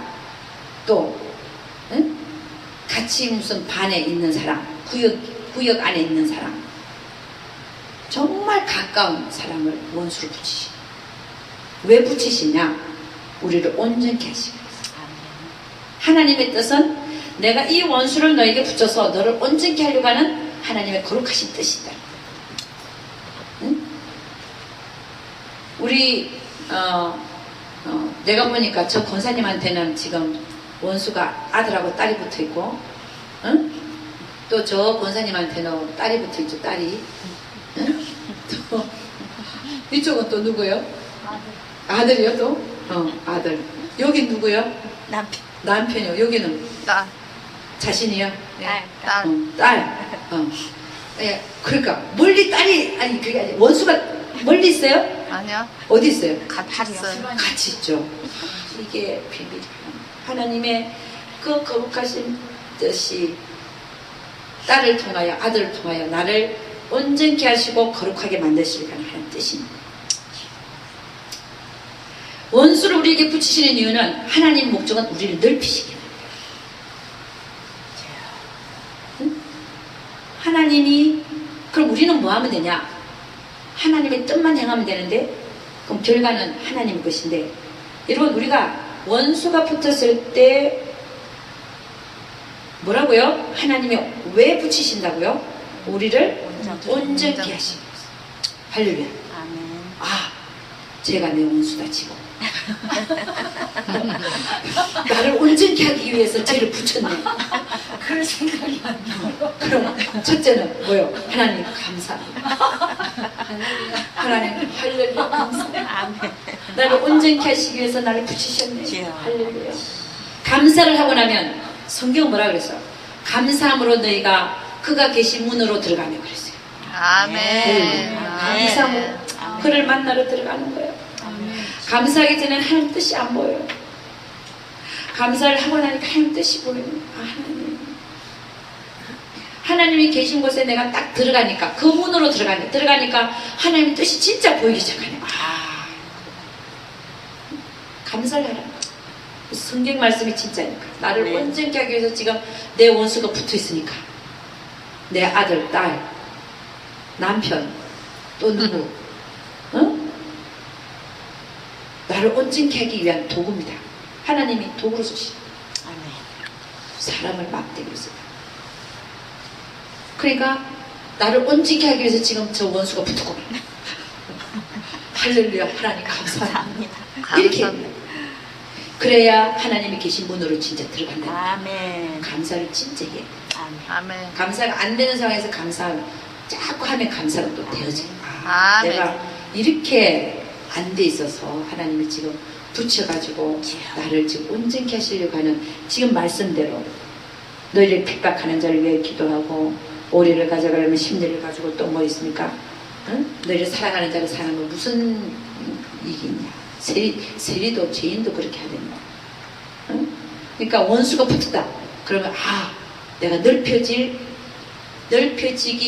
[SPEAKER 2] 또 응? 같이 무슨 반에 있는 사람 구역 안에 있는 사람 정말 가까운 사람을 원수로 붙이시죠. 왜 붙이시냐? 우리를 온전케 하시기 위해서. 하나님의 뜻은 내가 이 원수를 너에게 붙여서 너를 온전케 하려고 하는 하나님의 거룩하신 뜻이다. 응? 우리 내가 보니까 저 권사님한테는 지금 원수가 아들하고 딸이 붙어 있고, 응? 또 저 권사님한테는 딸이 붙어 있죠. 딸이. 응? 또 이쪽은 또 누구요? 아들이요 또? 아들. 여기 누구요? 남편이요. 여기는
[SPEAKER 3] 딸.
[SPEAKER 2] 자신이요?
[SPEAKER 3] 딸.
[SPEAKER 2] 딸. 예, 그러니까 멀리 딸이 아니 그게 아니라 원수가 멀리 있어요?
[SPEAKER 3] 아니요.
[SPEAKER 2] 어디 있어요?
[SPEAKER 3] 같이 있어요.
[SPEAKER 2] 같이 있죠. 이게 비밀. 하나님의 그 거룩하신 뜻이 딸을 통하여 아들을 통하여 나를 온전케 하시고 거룩하게 만드시려고 하는 뜻입니다. 원수를 우리에게 붙이시는 이유는 하나님 목적은 우리를 넓히시기 위함입니다. 응? 하나님이 그럼 우리는 뭐 하면 되냐? 하나님의 뜻만 행하면 되는데 그럼 결과는 하나님 것인데 여러분 우리가 원수가 붙었을 때 뭐라고요? 하나님이 왜 붙이신다고요? 우리를 온전케 하시고 할렐루야. 아, 제가 내 원수다 지금. 나를 온전케 하기 위해서 죄를 붙였네.
[SPEAKER 1] 그럴 생각이 안 들어.
[SPEAKER 2] 그럼 첫째는 뭐요? 하나님 감사합니다. 하나님 할렐루야 감사합니다. 나를 온전케 하시기 위해서 나를 붙이셨네. 할렐루야. 감사를 하고 나면 성경 뭐라 그랬어요? 감사함으로 너희가 그가 계신 문으로 들어가며 그랬어요.
[SPEAKER 3] 아멘.
[SPEAKER 2] 감사함으로 그를 만나러 들어가는 거예요. 감사하기 전에는 하나님 뜻이 안 보여요. 감사를 하고 나니까 하나님 뜻이 보여요. 아, 하나님이 계신 곳에 내가 딱 들어가니까 그 문으로 들어가니까 하나님의 뜻이 진짜 보이기 시작하네요. 아, 감사를 하라. 성경 말씀이 진짜니까 나를 온전케 하기 위해서 지금 내 원수가 붙어 있으니까 내 아들, 딸, 남편 또 누구 응? 나를 온전케 하기 위한 도구입니다. 하나님이 도구로 쓰시죠. 사람을 막대기로 써요. 그러니까 나를 온전케 하기 위해서 지금 저 원수가 붙고 할렐루야, 하나님 감사합니다. 이렇게
[SPEAKER 3] 감사합니다.
[SPEAKER 2] 그래야 하나님이 계신 문으로 진짜 들어간다.
[SPEAKER 1] 아멘.
[SPEAKER 2] 감사를 진짜 해.
[SPEAKER 1] 아멘.
[SPEAKER 3] 아멘.
[SPEAKER 2] 감사가 안 되는 상황에서 감사하면 자꾸 하면 감사가 또 되어져.
[SPEAKER 3] 아멘.
[SPEAKER 2] 내가 이렇게 안 돼 있어서 하나님이 지금 붙여가지고 나를 지금 온전케 하시려고 하는 지금 말씀대로 너희를 핍박하는 자를 위해 기도하고 오리를 가져가려면 심리를 가지고 또 뭐 있습니까? 응? 너희를 사랑하는 자를 사랑하면 무슨 이익이 있냐? 세리도 죄인도 그렇게 해야 된다. 응? 그러니까 원수가 붙었다. 그러면 내가 넓혀지기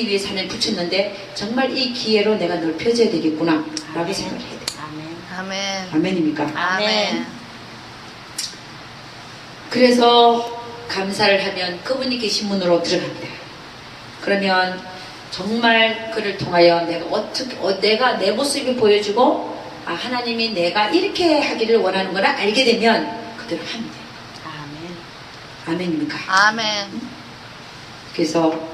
[SPEAKER 2] 위해서 하나님 붙였는데 정말 이 기회로 내가 넓혀져야 되겠구나 라고 생각을 해야 돼.
[SPEAKER 1] 아멘.
[SPEAKER 3] 아멘.
[SPEAKER 2] 아멘입니까?
[SPEAKER 3] 아멘.
[SPEAKER 2] 그래서 감사를 하면 그분이 계신 문으로 들어갑니다. 그러면 정말 그를 통하여 내가 내가 내 모습이 보여주고 하나님이 내가 이렇게 하기를 원하는 거를 알게 되면 그대로 하면 돼요.
[SPEAKER 1] 아멘.
[SPEAKER 2] 아멘입니까?
[SPEAKER 3] 아멘.
[SPEAKER 2] 그래서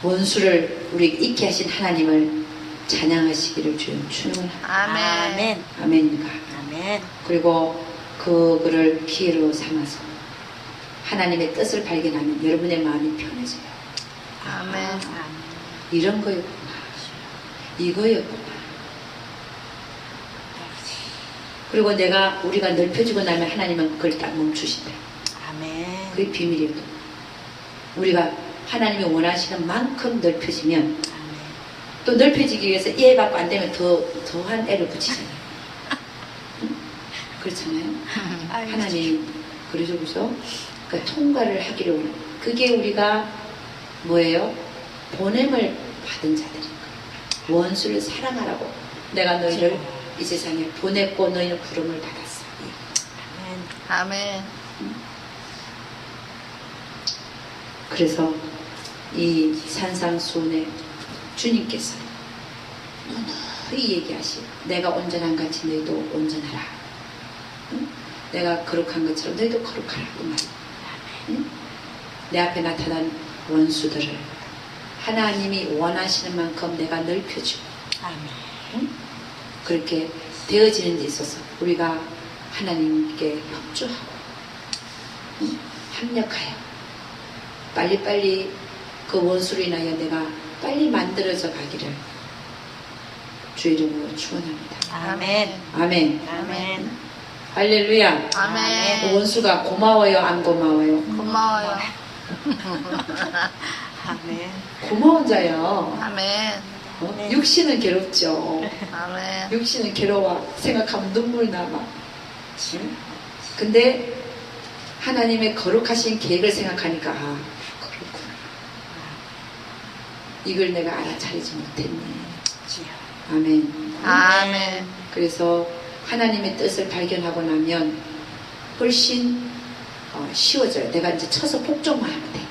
[SPEAKER 2] 원수를 우리 잊게 하신 하나님을 찬양하시기를 주님 축원합니다.
[SPEAKER 3] 아멘.
[SPEAKER 1] 아멘.
[SPEAKER 2] 아멘입니까?
[SPEAKER 1] 아멘.
[SPEAKER 2] 그리고 그거를 기회로 삼아서 하나님의 뜻을 발견하면 여러분의 마음이 편해져요.
[SPEAKER 3] 아멘.
[SPEAKER 2] 이런 거였구나. 이거였구나. 그리고 우리가 넓혀지고 나면 하나님은 그걸 딱 멈추신다.
[SPEAKER 1] 아멘.
[SPEAKER 2] 그게 비밀이거든요. 우리가 하나님이 원하시는 만큼 넓혀지면
[SPEAKER 1] 아멘.
[SPEAKER 2] 또 넓혀지기 위해서 이해 갖고 안 되면 더한 애를 붙이잖아요. 응? 그렇잖아요. 하나님 그러죠, 그죠? 그러니까 통과를 하기를 원해요. 그게 우리가 뭐예요? 보냄을 받은 자들인 거예요. 원수를 사랑하라고 내가 너희를 이 세상에 보냈고 너희는 부름을 받았어.
[SPEAKER 3] 아멘.
[SPEAKER 2] 그래서 이 산상수훈에 주님께서 누누이 얘기하시고 내가 온전한 같이 너희도 온전하라. 응? 내가 거룩한 것처럼 너희도 거룩하라. 그 말. 응? 내 앞에 나타난 원수들을 하나님이 원하시는 만큼 내가 넓혀주고 응? 그렇게 되어지는 데 있어서 우리가 하나님께 협조하고 응? 합력하여 빨리빨리 그 원수로 인하여 내가 빨리 만들어져 가기를 주 이름으로 축원합니다.
[SPEAKER 1] 아멘.
[SPEAKER 2] 아멘.
[SPEAKER 1] 아멘.
[SPEAKER 2] 할렐루야.
[SPEAKER 3] 아멘.
[SPEAKER 2] 그 원수가 고마워요, 안 고마워요?
[SPEAKER 3] 고마워요.
[SPEAKER 1] 아멘.
[SPEAKER 2] 고마운 자요.
[SPEAKER 3] 아멘.
[SPEAKER 2] 육신은 괴롭죠.
[SPEAKER 3] 아멘.
[SPEAKER 2] 육신은 괴로워. 생각하면 눈물 남아. 응? 근데 하나님의 거룩하신 계획을 생각하니까 그렇구나. 이걸 내가 알아차리지 못했네. 아멘.
[SPEAKER 3] 아멘.
[SPEAKER 2] 그래서 하나님의 뜻을 발견하고 나면 훨씬 쉬워져요. 내가 이제 쳐서 복종만 하면 돼.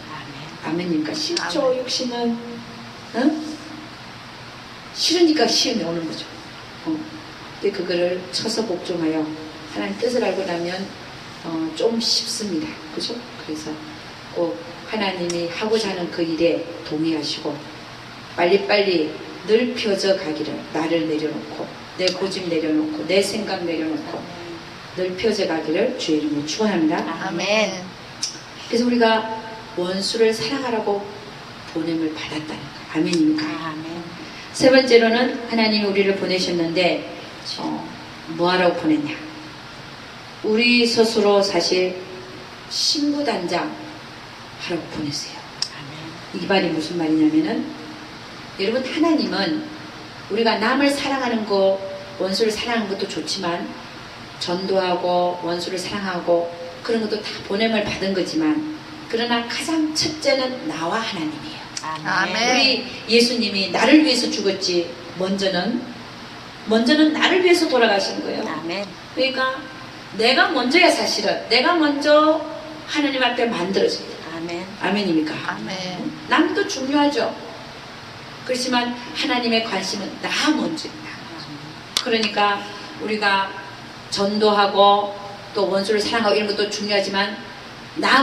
[SPEAKER 2] 아멘입니까? 쉽죠,
[SPEAKER 3] 아멘.
[SPEAKER 2] 육신은. 응? 싫으니까 시험이 오는 거죠. 근데 그거를 쳐서 복종하여 하나님 뜻을 알고 나면 좀 쉽습니다. 그죠? 그래서 꼭 하나님이 하고자 하는 그 일에 동의하시고 빨리빨리 넓혀져 가기를 나를 내려놓고 내 고집 내려놓고 내 생각 내려놓고 넓혀져 가기를 주의 이름으로 축원합니다.
[SPEAKER 3] 아멘.
[SPEAKER 2] 그래서 우리가 원수를 사랑하라고 보냄을 받았다는 거예요. 아멘입니까?
[SPEAKER 1] 아멘.
[SPEAKER 2] 세 번째로는 하나님이 우리를 보내셨는데 뭐하라고 보냈냐? 우리 스스로 사실 신부단장 하라고 보냈어요.
[SPEAKER 1] 아멘.
[SPEAKER 2] 이 말이 무슨 말이냐면은 여러분 하나님은 우리가 남을 사랑하는 거 원수를 사랑하는 것도 좋지만 전도하고 원수를 사랑하고 그런 것도 다 보냄을 받은 거지만 그러나 가장 첫째는 나와 하나님이에요.
[SPEAKER 3] 아멘.
[SPEAKER 2] 우리 예수님이 나를 위해서 죽었지 먼저는 나를 위해서 돌아가신 거예요.
[SPEAKER 1] 아멘.
[SPEAKER 2] 그러니까 내가 먼저야 사실은 내가 먼저 하나님 앞에 만들어져요.
[SPEAKER 1] 아멘.
[SPEAKER 2] 아멘입니까?
[SPEAKER 3] 아멘.
[SPEAKER 2] 남도 중요하죠. 그렇지만 하나님의 관심은 나 먼저입니다. 그러니까 우리가 전도하고 또 원수를 사랑하고 이런 것도 중요하지만 나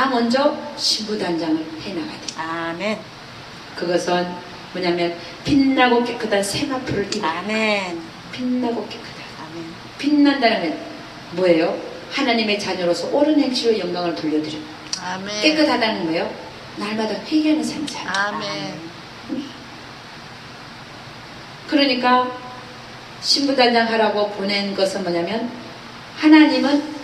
[SPEAKER 2] 먼저 신부단장을 해나가야 돼.
[SPEAKER 1] 아멘.
[SPEAKER 2] 그것은 뭐냐면 빛나고 깨끗한 세마포를 입어.
[SPEAKER 1] 아멘.
[SPEAKER 2] 빛나고 깨끗하다.
[SPEAKER 1] 아멘.
[SPEAKER 2] 빛난다는 건 뭐예요? 하나님의 자녀로서 옳은 행실로 영광을 돌려드려.
[SPEAKER 3] 아멘.
[SPEAKER 2] 깨끗하다는 건 뭐예요? 날마다 회개하는 삶이 살.
[SPEAKER 3] 아멘.
[SPEAKER 2] 그러니까 신부단장 하라고 보낸 것은 뭐냐면 하나님은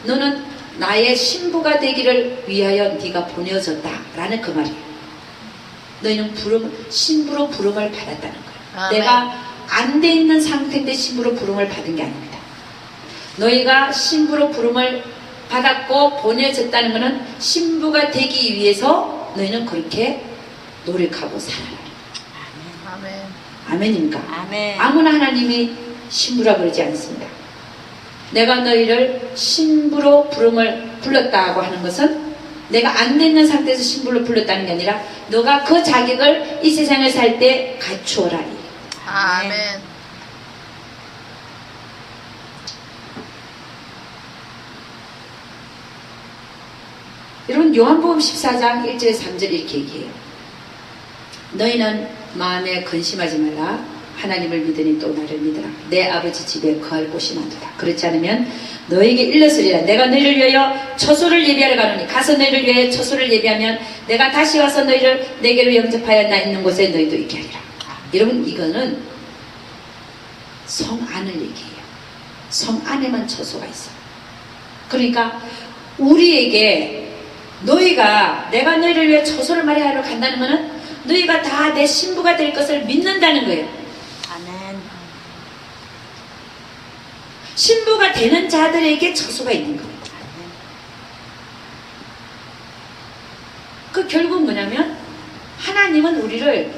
[SPEAKER 2] 너는 나의 신부가 되기를 위하여 네가 보내어졌다라는 그 말이에요. 너희는 신부로 부름을 받았다는 거예요.
[SPEAKER 3] 아멘.
[SPEAKER 2] 내가 안 돼 있는 상태인데 신부로 부름을 받은 게 아닙니다. 너희가 신부로 부름을 받았고 보내졌다는 것은 신부가 되기 위해서 너희는 그렇게 노력하고 살아라.
[SPEAKER 3] 아멘.
[SPEAKER 2] 아멘입니까?
[SPEAKER 1] 아멘.
[SPEAKER 2] 아무나 하나님이 신부라 그러지 않습니다. 내가 너희를 신부로 부름을 불렀다고 하는 것은 내가 안 되는 상태에서 신부로 불렀다는 게 아니라 너가 그 자격을 이 세상을 살 때 갖추어라니.
[SPEAKER 3] 아멘.
[SPEAKER 2] 여러분 요한복음 14장 1절에 3절 이렇게 얘기해요. 너희는 마음에 근심하지 말라. 하나님을 믿으니 또 나를 믿으라. 내 아버지 집에 거할 곳이 많도다. 그렇지 않으면 너에게 일렀으리라. 내가 너희를 위하여 처소를 예비하러 가노니 가서 너희를 위하여 처소를 예비하면 내가 다시 와서 너희를 내게로 영접하여 나 있는 곳에 너희도 있게 하리라. 여러분 이거는 성 안을 얘기해요. 성 안에만 처소가 있어요. 그러니까 우리에게 너희가 내가 너희를 위해 처소를 마련하러 간다는 것은 너희가 다 내 신부가 될 것을 믿는다는 거예요.
[SPEAKER 1] 아멘.
[SPEAKER 2] 신부가 되는 자들에게 처소가 있는 거예요. 그 결국 뭐냐면 하나님은 우리를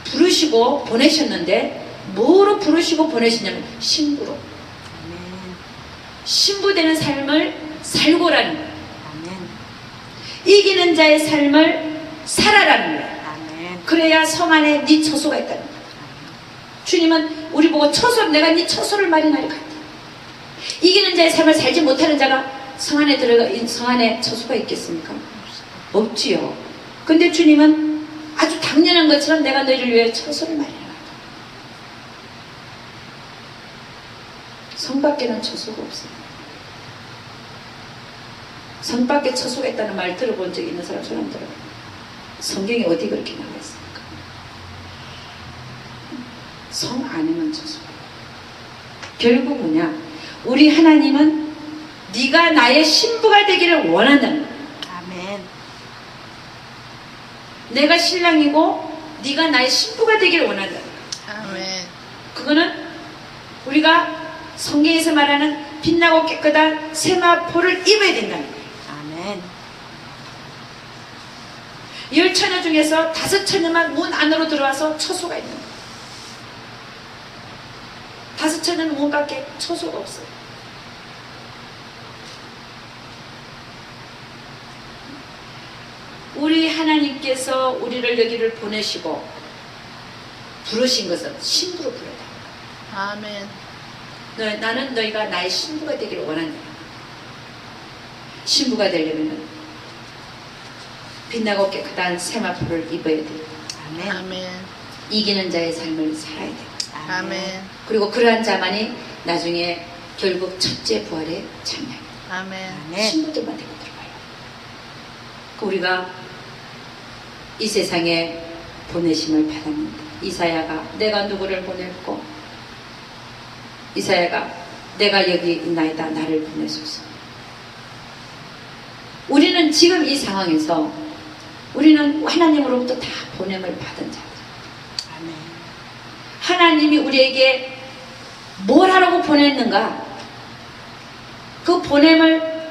[SPEAKER 2] 부르시고 보내셨는데 뭐로 부르시고 보내시냐면 신부로.
[SPEAKER 1] 아멘.
[SPEAKER 2] 신부 되는 삶을 살고라는 거예요.
[SPEAKER 1] 아멘.
[SPEAKER 2] 이기는 자의 삶을 살아라는 거예요.
[SPEAKER 1] 아멘.
[SPEAKER 2] 그래야 성 안에 네 처소가 있다는 거예요. 주님은 우리 보고 내가 네 처소를 마련하려 갔다. 이기는 자의 삶을 살지 못하는 자가 성 안에 처소가 있겠습니까? 없지요. 근데 주님은 아주 당연한 것처럼 내가 너희를 위해 처소를 마련하라. 성 밖에는 처소가 없어요. 성 밖에 처소가 있다는 말 들어본 적 있는 사람 손 한번 들어봐요. 성경에 어디 그렇게 나와 있습니까? 성 안에만 처소가. 결국 뭐냐? 우리 하나님은 네가 나의 신부가 되기를 원한다는 거야.
[SPEAKER 1] 아멘.
[SPEAKER 2] 내가 신랑이고 네가 나의 신부가 되기를 원한다는 거야.
[SPEAKER 3] 아멘.
[SPEAKER 2] 그거는 우리가 성경에서 말하는 빛나고 깨끗한 세마포를 입어야 된다는 거예요.
[SPEAKER 1] 아멘.
[SPEAKER 2] 10처녀 중에서 5처녀만 문 안으로 들어와서 처소가 있는 거예요. 5처녀는 문 밖에 처소가 없어요. 우리 하나님께서 우리를 여기를 보내시고 부르신 것은 신부로 부르다.
[SPEAKER 3] 아멘.
[SPEAKER 2] 나는 너희가 나의 신부가 되기를 원한다. 신부가 되려면 빛나고 깨끗한 세마포를 입어야 돼.
[SPEAKER 1] 아멘.
[SPEAKER 3] 아멘.
[SPEAKER 2] 이기는 자의 삶을 살아야 돼.
[SPEAKER 3] 아멘.
[SPEAKER 2] 그리고 그러한 자만이 나중에 결국 첫째 부활에 참여해.
[SPEAKER 3] 아멘.
[SPEAKER 1] 아멘.
[SPEAKER 2] 신부들만 되고 들어가요. 우리가 이 세상에 보내심을 받았는데 이사야가 내가 누구를 보낼고 이사야가 내가 여기 있나이다 나를 보내소서. 우리는 지금 이 상황에서 우리는 하나님으로부터 다 보냄을 받은 자들.
[SPEAKER 1] 아멘.
[SPEAKER 2] 하나님이 우리에게 뭘 하라고 보냈는가? 그 보냄을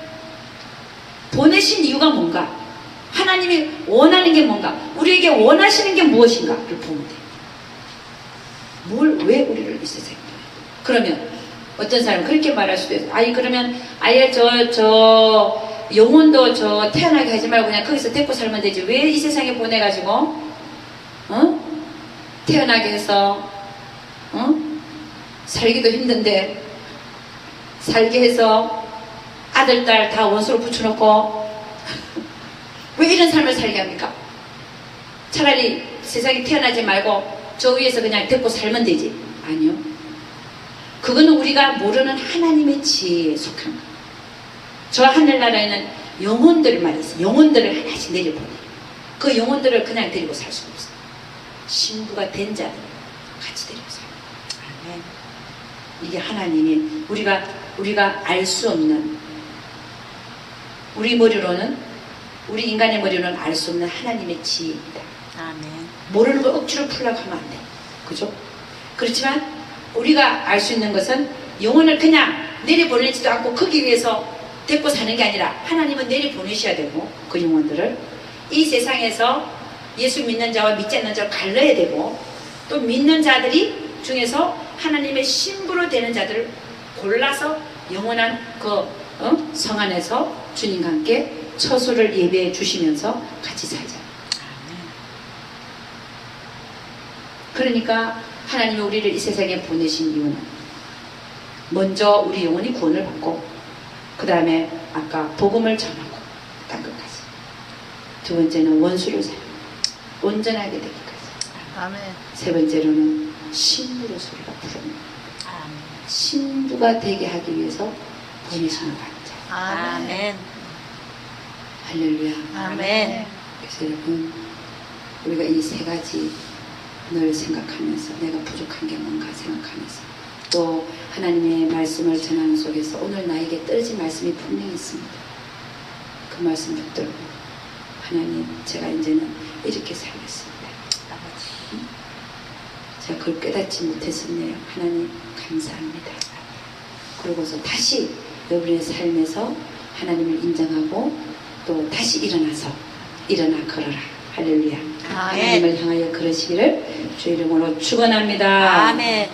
[SPEAKER 2] 보내신 이유가 뭔가? 하나님이 원하는 게 뭔가? 우리에게 원하시는 게 무엇인가를 보면 돼요. 왜 우리를 이 세상에 보내? 그러면 어떤 사람은 그렇게 말할 수도 있어요. 아니 그러면 아예 영혼도 태어나게 하지 말고 그냥 거기서 데리고 살면 되지. 왜 이 세상에 보내가지고 태어나게 해서 살기도 힘든데 살게 해서 아들, 딸 다 원수로 붙여놓고 왜 이런 삶을 살게 합니까? 차라리 세상에 태어나지 말고 저 위에서 그냥 듣고 살면 되지. 아니요. 그거는 우리가 모르는 하나님의 지혜에 속한 거예요. 저 하늘나라에는 영혼들을 말했어요. 영혼들을 하나씩 내려보내요. 그 영혼들을 그냥 데리고 살 수가 없어요. 신부가 된 자들 같이 데리고 살아요.
[SPEAKER 1] 아멘.
[SPEAKER 2] 이게 하나님이 우리가 알 수 없는, 우리 머리로는, 우리 인간의 머리로는 알 수 없는 하나님의 지혜입니다.
[SPEAKER 1] 아멘.
[SPEAKER 2] 모르는 걸 억지로 풀려고 하면 안 돼. 그죠? 그렇지만 우리가 알 수 있는 것은 영혼을 그냥 내려보내지도 않고 거기 위해서 데리고 사는 게 아니라 하나님은 내려보내셔야 되고, 그 영혼들을 이 세상에서 예수 믿는 자와 믿지 않는 자를 갈라야 되고, 또 믿는 자들이 중에서 하나님의 신부로 되는 자들을 골라서 영원한 그 성 안에서 주님과 함께 처소를 예배해 주시면서 같이 살자. 그러니까 하나님이 우리를 이 세상에 보내신 이유는 먼저 우리 영혼이 구원을 받고, 그 다음에 아까 복음을 전하고 땅끝까지, 두 번째는 원수를 사랑 온전하게 되기까지,
[SPEAKER 3] 아멘.
[SPEAKER 2] 세 번째로는 신부로서 우리가 부릅니다.
[SPEAKER 1] 아멘.
[SPEAKER 2] 신부가 되게 하기 위해서 보내심을 받는 자.
[SPEAKER 3] 아멘.
[SPEAKER 2] 할렐루야.
[SPEAKER 3] 아멘.
[SPEAKER 2] 그래서 여러분, 우리가 이 세 가지 늘 생각하면서 내가 부족한 게 뭔가 생각하면서, 또 하나님의 말씀을 전하는 속에서 오늘 나에게 떨어진 말씀이 분명히 있습니다. 그 말씀 붙들고 하나님, 제가 이제는 이렇게 살겠습니다. 제가 그걸 깨닫지 못했었네요. 하나님 감사합니다. 그러고서 다시 여러분의 삶에서 하나님을 인정하고 또 다시 일어나 걸어라. 할렐루야. 하나님을 향하여 그러시기를 주의 이름으로 축원합니다.
[SPEAKER 1] 아멘.